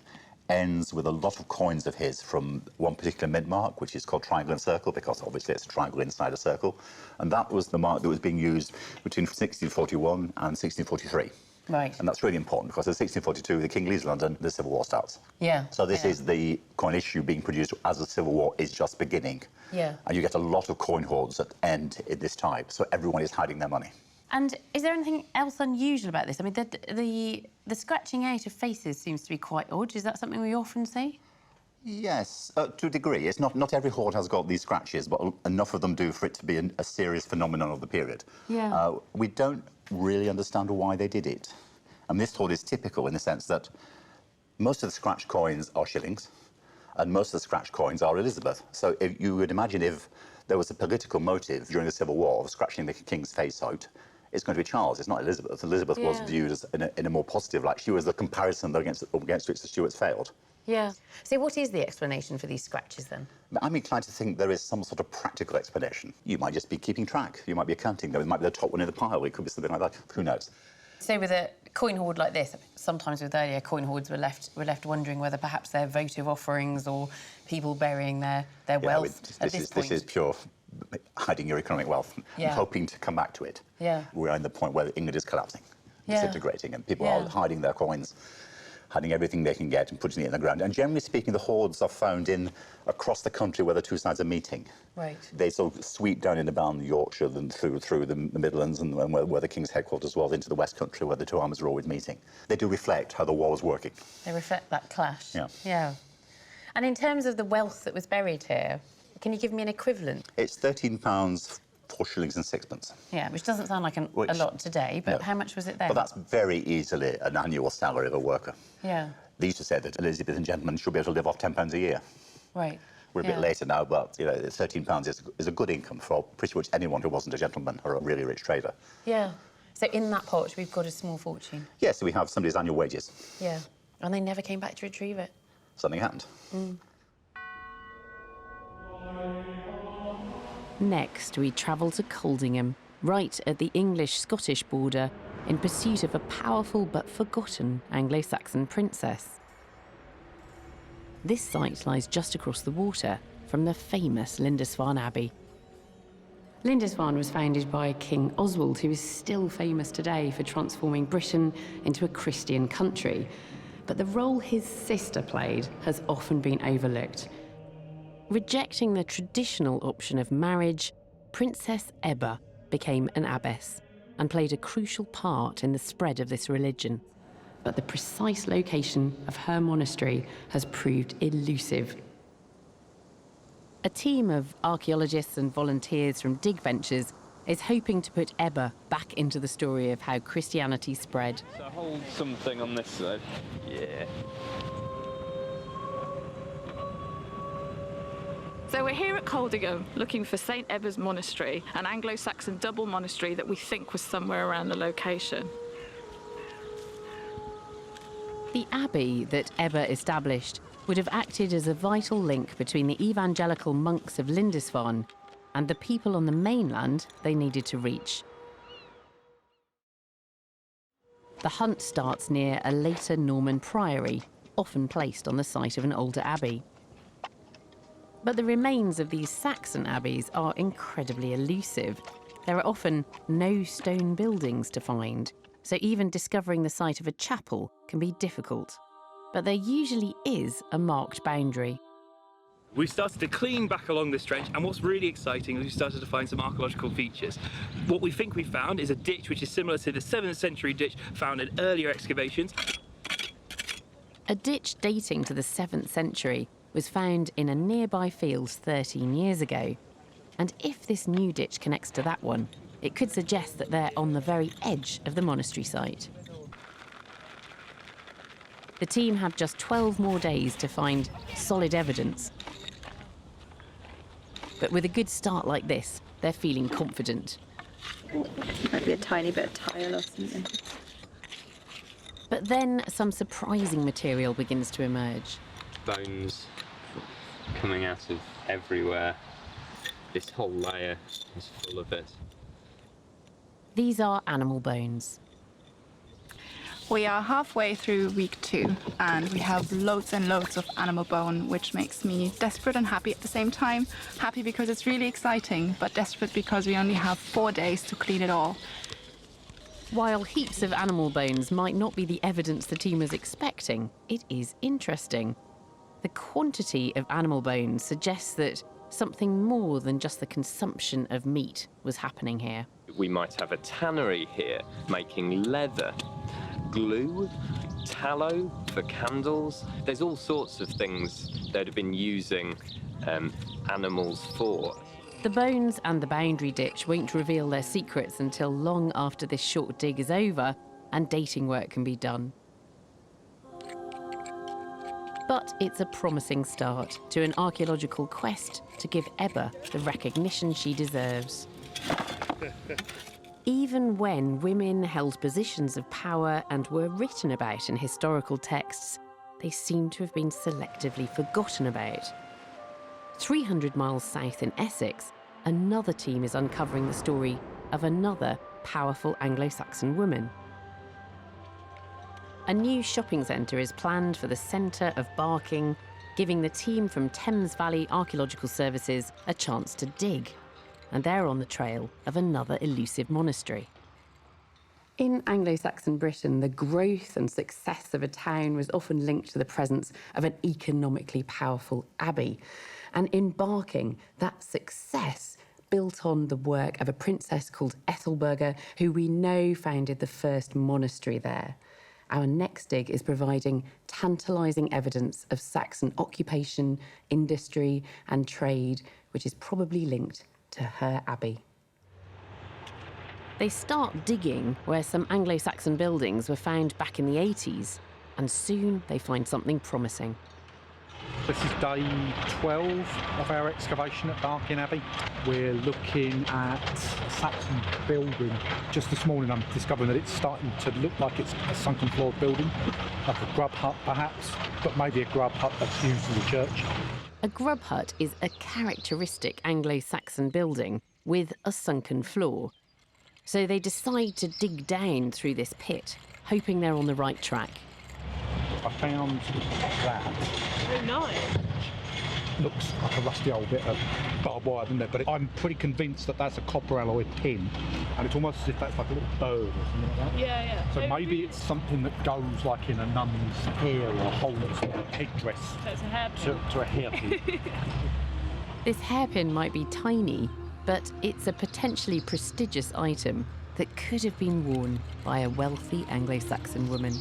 ends with a lot of coins of his from one particular mint mark, which is called triangle and circle, because obviously it's a triangle inside a circle. And that was the mark that was being used between 1641 and 1643. Right. And that's really important, because in 1642, the King leaves London, the Civil War starts. Yeah. So this is the coin issue being produced as the Civil War is just beginning. Yeah. And you get a lot of coin hoards that end at this time, so everyone is hiding their money. And is there anything else unusual about this? I mean, the scratching out of faces seems to be quite odd. Is that something we often see? Yes, to a degree. It's not every hoard has got these scratches, but enough of them do for it to be a serious phenomenon of the period. Yeah. We don't really understand why they did it. And this hoard is typical in the sense that most of the scratch coins are shillings, and most of the scratch coins are Elizabeth. So if you would imagine if there was a political motive during the Civil War of scratching the King's face out, it's going to be Charles, it's not Elizabeth. Elizabeth was viewed as in a more positive light. She was the comparison against which the Stuarts failed. Yeah. So what is the explanation for these scratches, then? I'm inclined to think there is some sort of practical explanation. You might just be keeping track. You might be accounting them. It might be the top one in the pile. It could be something like that. Who knows? So with a coin hoard like this, sometimes with earlier coin hoards, we're left wondering whether perhaps they're votive offerings or people burying their wealth at this point. This is pure hiding your economic wealth and hoping to come back to it. Yeah. We're in the point where England is collapsing, disintegrating, and people are hiding their coins, hiding everything they can get and putting it in the ground. And generally speaking, the hoards are found across the country where the two sides are meeting. Right. They sort of sweep down in about Yorkshire and through the Midlands and where the King's headquarters was, into the West Country where the two armies were always meeting. They do reflect how the war was working. They reflect that clash. Yeah. Yeah. And in terms of the wealth that was buried here, can you give me an equivalent? It's £13, 4 shillings and 6pence. Yeah, which doesn't sound like a lot today, but how much was it then? But that's very easily an annual salary of a worker. Yeah. They used to say that Elizabethan gentlemen should be able to live off £10 a year. Right. We're a bit later now, but you know, £13 is a good income for pretty much anyone who wasn't a gentleman or a really rich trader. Yeah. So in that pot, we've got a small fortune. Yeah, so we have somebody's annual wages. Yeah. And they never came back to retrieve it. Something happened. Mm. Next, we travel to Coldingham, right at the English-Scottish border, in pursuit of a powerful but forgotten Anglo-Saxon princess. This site lies just across the water from the famous Lindisfarne Abbey. Lindisfarne was founded by King Oswald, who is still famous today for transforming Britain into a Christian country. But the role his sister played has often been overlooked. Rejecting the traditional option of marriage, Princess Ebba became an abbess and played a crucial part in the spread of this religion. But the precise location of her monastery has proved elusive. A team of archaeologists and volunteers from dig ventures is hoping to put Ebba back into the story of how Christianity spread. So hold something on this side. Yeah. So we're here at Coldingham looking for St Ebba's Monastery, an Anglo-Saxon double monastery that we think was somewhere around the location. The abbey that Ebba established would have acted as a vital link between the evangelical monks of Lindisfarne and the people on the mainland they needed to reach. The hunt starts near a later Norman priory, often placed on the site of an older abbey. But the remains of these Saxon abbeys are incredibly elusive. There are often no stone buildings to find, so even discovering the site of a chapel can be difficult. But there usually is a marked boundary. We've started to clean back along this trench, and what's really exciting is we've started to find some archaeological features. What we think we found is a ditch which is similar to the 7th century ditch found in earlier excavations. A ditch dating to the 7th century was found in a nearby field 13 years ago. And if this new ditch connects to that one, it could suggest that they're on the very edge of the monastery site. The team have just 12 more days to find solid evidence. But with a good start like this, they're feeling confident. Might be a tiny bit of tile or something. But then some surprising material begins to emerge. Bones coming out of everywhere. This whole layer is full of it. These are animal bones. We are halfway through week 2 and we have loads and loads of animal bone, which makes me desperate and happy at the same time. Happy because it's really exciting, but desperate because we only have 4 days to clean it all. While heaps of animal bones might not be the evidence the team was expecting, it is interesting. The quantity of animal bones suggests that something more than just the consumption of meat was happening here. We might have a tannery here making leather, glue, tallow for candles. There's all sorts of things that have been using animals for. The bones and the boundary ditch won't reveal their secrets until long after this short dig is over and dating work can be done. But it's a promising start to an archaeological quest to give Ebba the recognition she deserves. Even when women held positions of power and were written about in historical texts, they seem to have been selectively forgotten about. 300 miles south in Essex, another team is uncovering the story of another powerful Anglo-Saxon woman. A new shopping centre is planned for the centre of Barking, giving the team from Thames Valley Archaeological Services a chance to dig. And they're on the trail of another elusive monastery. In Anglo-Saxon Britain, the growth and success of a town was often linked to the presence of an economically powerful abbey. And in Barking, that success built on the work of a princess called Ethelberga, who we know founded the first monastery there. Our next dig is providing tantalising evidence of Saxon occupation, industry and trade, which is probably linked to her abbey. They start digging where some Anglo-Saxon buildings were found back in the 80s, and soon they find something promising. This is day 12 of our excavation at Barking Abbey. We're looking at a Saxon building. Just this morning I'm discovering that it's starting to look like it's a sunken floor building, like a grub hut perhaps, but maybe a grub hut that's used as a church. A grub hut is a characteristic Anglo-Saxon building with a sunken floor. So they decide to dig down through this pit, hoping they're on the right track. I found that. Very nice. Looks like a rusty old bit of barbed wire, doesn't it? But I'm pretty convinced that that's a copper alloy pin, and it's almost as if that's like a little bird or something like that. Yeah, yeah. So maybe it's something that goes like in a nun's hair or a whole headdress. So it's a hairpin. To a hairpin. This hairpin might be tiny, but it's a potentially prestigious item that could have been worn by a wealthy Anglo-Saxon woman.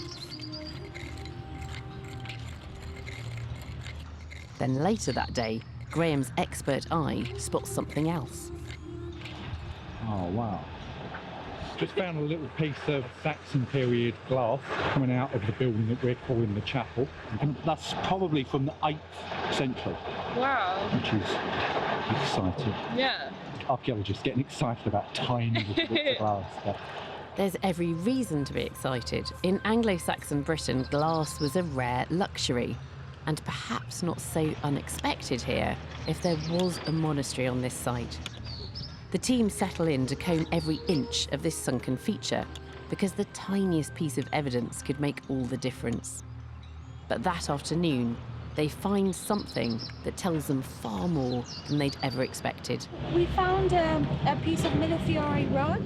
Then later that day, Graham's expert eye spots something else. Oh, wow. Just found a little piece of Saxon period glass coming out of the building that we're calling the chapel. And that's probably from the 8th century. Wow. Which is exciting. Yeah. Archaeologists getting excited about tiny little bits of glass stuff. There's every reason to be excited. In Anglo-Saxon Britain, glass was a rare luxury. And perhaps not so unexpected here if there was a monastery on this site. The team settle in to comb every inch of this sunken feature because the tiniest piece of evidence could make all the difference. But that afternoon, they find something that tells them far more than they'd ever expected. We found a piece of Millefiori rod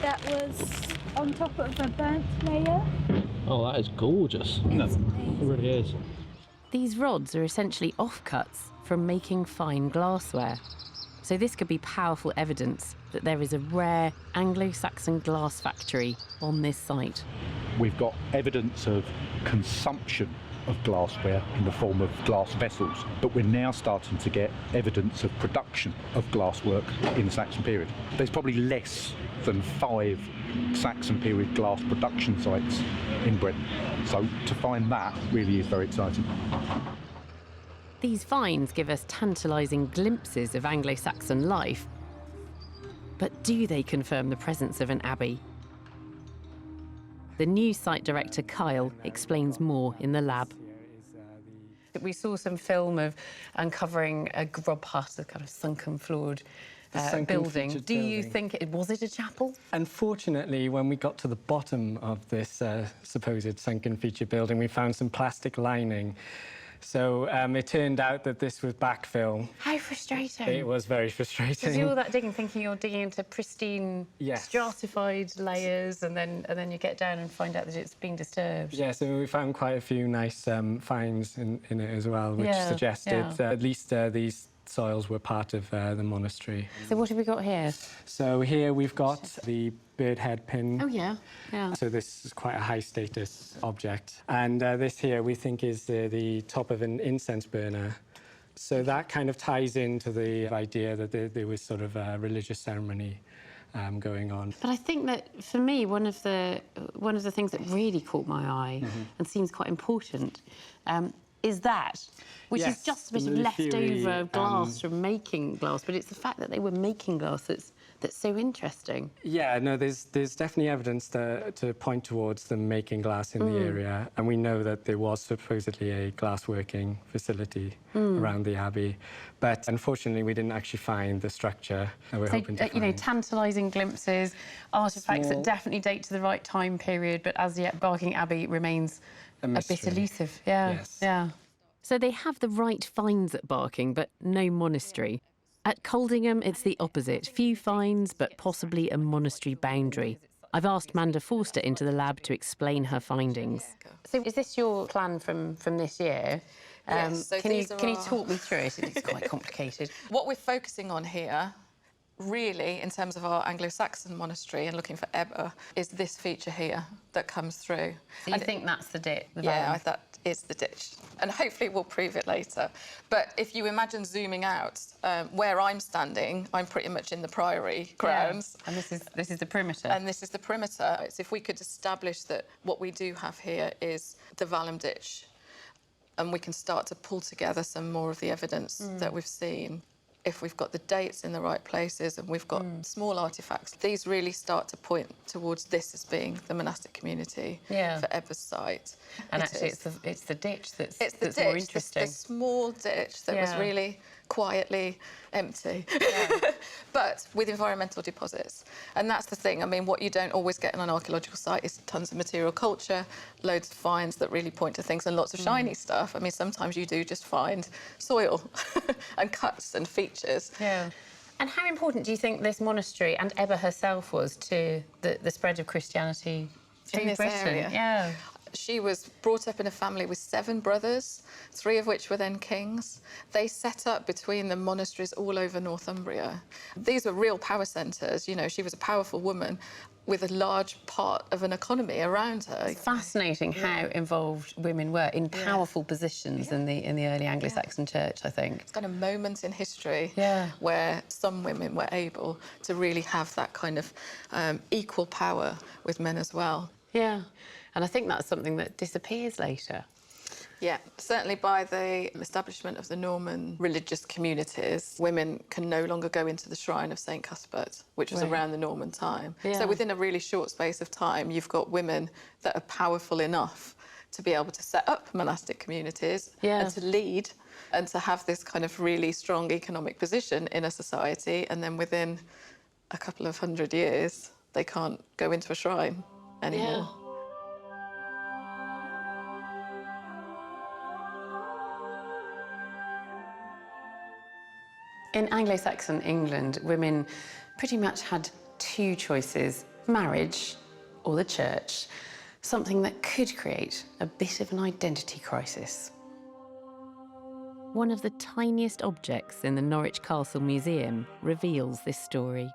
that was on top of a burnt layer. Oh, that is gorgeous. It really is. These rods are essentially offcuts from making fine glassware. So this could be powerful evidence that there is a rare Anglo-Saxon glass factory on this site. We've got evidence of consumption of glassware in the form of glass vessels, but we're now starting to get evidence of production of glasswork in the Saxon period. There's probably less than 5 Saxon period glass production sites in Britain, so to find that really is very exciting. These finds give us tantalising glimpses of Anglo-Saxon life, but do they confirm the presence of an abbey? The new site director, Kyle, explains more in the lab. We saw some film of uncovering a grub hut, a kind of sunken floored building. Do you think was it a chapel? Unfortunately, when we got to the bottom of this supposed sunken feature building, we found some plastic lining. So it turned out that this was backfill. How frustrating. It was very frustrating. Because you do all that digging, thinking you're digging into pristine, stratified layers, and then you get down and find out that it's been disturbed. Yeah, so we found quite a few nice finds in it as well, which suggested at least these soils were part of the monastery. So what have we got here? So here we've got the bird head pin. Oh, yeah. So this is quite a high status object. And this here we think is the top of an incense burner. So that kind of ties into the idea that there was sort of a religious ceremony going on. But I think that, for me, one of the things that really caught my eye and seems quite important is that, which is just a bit of leftover glass from making glass, but it's the fact that they were making glass that's so interesting. Yeah, no, there's definitely evidence to point towards them making glass in the area, and we know that there was supposedly a glassworking facility around the abbey, but unfortunately we didn't actually find the structure that we're hoping to find. You know, tantalising glimpses, artefacts that definitely date to the right time period, but as yet Barking Abbey remains a bit elusive. Yeah. So they have the right finds at Barking, but no monastery. At Coldingham, it's the opposite. Few finds, but possibly a monastery boundary. I've asked Manda Forster into the lab to explain her findings. So is this your plan from this year? Yes, so can you talk me through it? It's quite complicated. What we're focusing on here, really, in terms of our Anglo-Saxon monastery and looking for Ebba, is this feature here that comes through. So you think that's the ditch? Yeah, that is the ditch. And hopefully we'll prove it later. But if you imagine zooming out, where I'm standing, I'm pretty much in the priory grounds. And this is the perimeter. And this is the perimeter. It's if we could establish that what we do have here is the Valham ditch, and we can start to pull together some more of the evidence that we've seen. If we've got the dates in the right places and we've got small artefacts, these really start to point towards this as being the monastic community for Ebba's site. And actually, it's the ditch that's ditch, more interesting. The small ditch that was really quietly empty, but with environmental deposits. And that's the thing. I mean, what you don't always get on an archaeological site is tons of material culture, loads of finds that really point to things, and lots of shiny stuff. I mean, sometimes you do just find soil and cuts and features. Yeah. And how important do you think this monastery and Ebba herself was to the spread of Christianity through in this Britain? area? Yeah. She was brought up in a family with 7 brothers, 3 of which were then kings. They set up between them monasteries all over Northumbria. These were real power centres. You know, she was a powerful woman with a large part of an economy around her. It's fascinating how involved women were in powerful positions in the early Anglo-Saxon church, I think. It's kind of moment in history where some women were able to really have that kind of equal power with men as well. Yeah. And I think that's something that disappears later. Yeah, certainly by the establishment of the Norman religious communities, women can no longer go into the shrine of St Cuthbert, which was around the Norman time. So within a really short space of time, you've got women that are powerful enough to be able to set up monastic communities and to lead and to have this kind of really strong economic position in a society. And then within a couple of 100 years, they can't go into a shrine anymore. In Anglo-Saxon England, women pretty much had 2 choices: marriage or the church, something that could create a bit of an identity crisis. One of the tiniest objects in the Norwich Castle Museum reveals this story.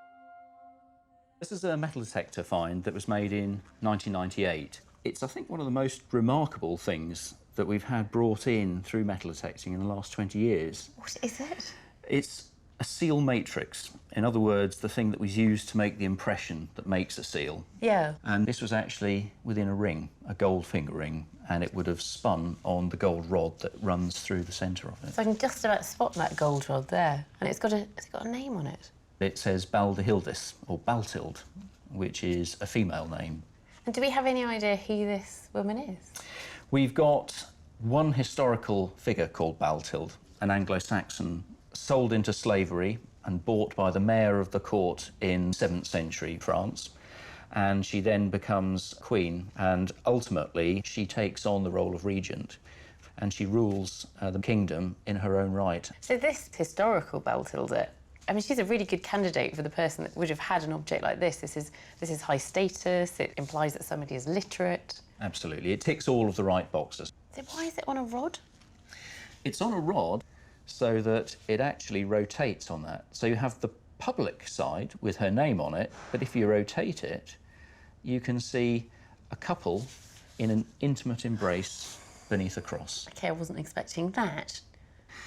This is a metal detector find that was made in 1998. It's, I think, one of the most remarkable things that we've had brought in through metal detecting in the last 20 years. What is it? It's a seal matrix. In other words, the thing that was used to make the impression that makes a seal. Yeah. And this was actually within a ring, a gold finger ring, and it would have spun on the gold rod that runs through the centre of it. So I can just about spot that gold rod there, and has it got a name on it? It says Baldehildis, or Baltild, which is a female name. And do we have any idea who this woman is? We've got one historical figure called Baltild, an Anglo-Saxon, sold into slavery and bought by the mayor of the court in 7th century France. And she then becomes queen, and ultimately she takes on the role of regent, and she rules the kingdom in her own right. So this historical Baltilda, I mean, she's a really good candidate for the person that would have had an object like this. This is high status. It implies that somebody is literate. Absolutely, it ticks all of the right boxes. So why is it on a rod? It's on a rod so that it actually rotates on that. So you have the public side with her name on it, but if you rotate it, you can see a couple in an intimate embrace beneath a cross. OK, I wasn't expecting that.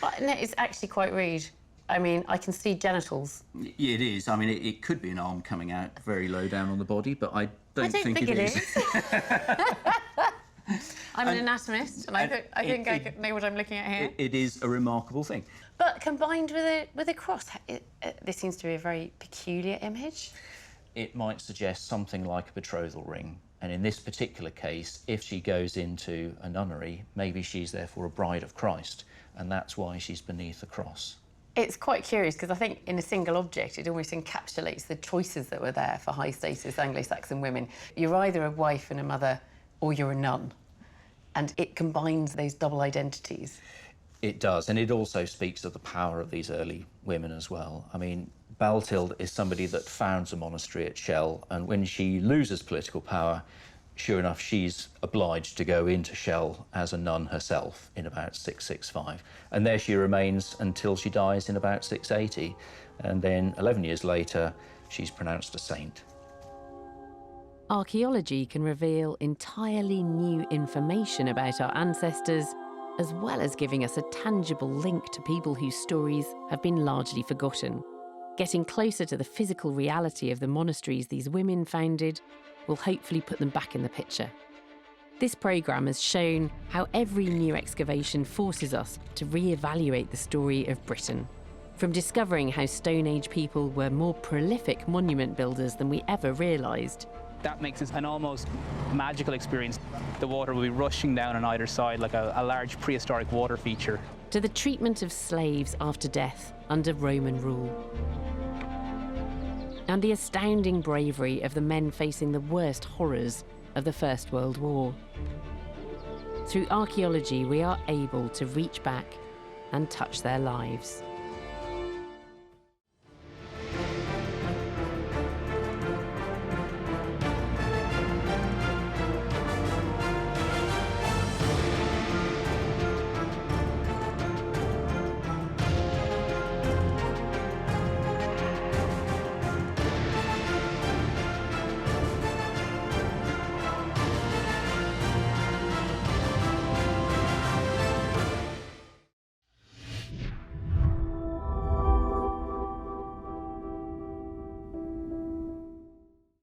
But no, it's actually quite rude. I mean, I can see genitals. Yeah, it is. I mean, it could be an arm coming out very low down on the body, but I don't think it is. I'm an anatomist, and I think I know what I'm looking at here. It is a remarkable thing. But combined with a cross, this seems to be a very peculiar image. It might suggest something like a betrothal ring. And in this particular case, if she goes into a nunnery, maybe she's therefore a bride of Christ, and that's why she's beneath the cross. It's quite curious, because I think in a single object, it almost encapsulates the choices that were there for high-status Anglo-Saxon women. You're either a wife and a mother, or you're a nun. And it combines those double identities. It does, and it also speaks of the power of these early women as well. I mean, Baltild is somebody that founds a monastery at Shell, and when she loses political power, sure enough, she's obliged to go into Shell as a nun herself in about 665. And there she remains until she dies in about 680. And then 11 years later, she's pronounced a saint. Archaeology can reveal entirely new information about our ancestors, as well as giving us a tangible link to people whose stories have been largely forgotten. Getting closer to the physical reality of the monasteries these women founded will hopefully put them back in the picture. This programme has shown how every new excavation forces us to re-evaluate the story of Britain. From discovering how Stone Age people were more prolific monument builders than we ever realised. That makes it an almost magical experience. The water will be rushing down on either side like a large prehistoric water feature. To the treatment of slaves after death under Roman rule. And the astounding bravery of the men facing the worst horrors of the First World War. Through archaeology, we are able to reach back and touch their lives.